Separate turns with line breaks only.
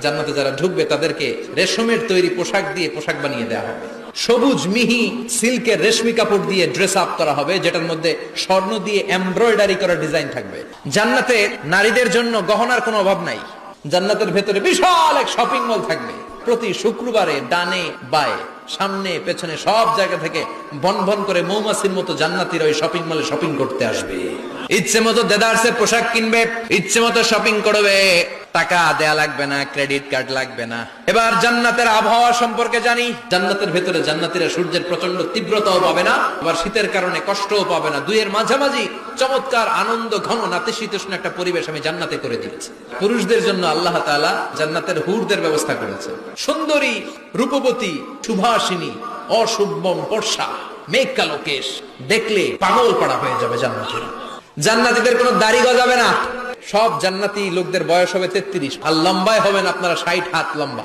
জান্নাতে যারা ঢুকবে তাদেরকে রেশমের তৈরি পোশাক দিয়ে পোশাক বানিয়ে দেওয়া হবে, সবুজ মিহি সিল্কের রেশমি কাপড় দিয়ে ড্রেস আপ করা হবে, যেটার মধ্যে স্বর্ণ দিয়ে এমব্রয়ডারি করা ডিজাইন থাকবে। জান্নাতে নারীদের জন্য গহনার কোনো অভাব নাই। জান্নাতের ভেতরে বিশাল এক শপিং মল থাকবে। প্রতি শুক্রবারে ডানে বায়ে সামনে পেছনে সব জায়গা থেকে বন বন করে মৌমাছির মতো জান্নাতীরা ওই শপিং মলে শপিং করতে আসবে। ইচ্ছে মতো দেদারসের পোশাক কিনবে, ইচ্ছে মতো শপিং করবে, টাকা দেয়া লাগবে না, ক্রেডিট কার্ড লাগবে না। এবার জান্নাতের আবহাওয়া সম্পর্কে জানি। জান্নাতের ভেতরে জান্নাতীরা সূর্যের প্রচন্ড তীব্রতাও পাবে না, আবার শীতের কারণে কষ্টও পাবে না। দুইয়ের মাঝামাঝি চমৎকার আনন্দ ঘন নাতিশীতোষ্ণ একটা পরিবেশ আমি জান্নাতে করে দিয়েছি। পুরুষদের জন্য আল্লাহ তাআলা জান্নাতের হুরদের ব্যবস্থা করেছে। সুন্দরী, রূপবতী, সুভাষিনী, অশুভম বর্ষা, মেঘ কালো কেশ, দেখলে পাগল পাড়া হয়ে যাবে জান্নাতীরা। জান্নাতীদের কোনো দাড়ি গজাবে না। সব জান্নাতি লোকদের বয়স হবে 33, আর লম্বায় হবেন আপনারা 60 হাত লম্বা।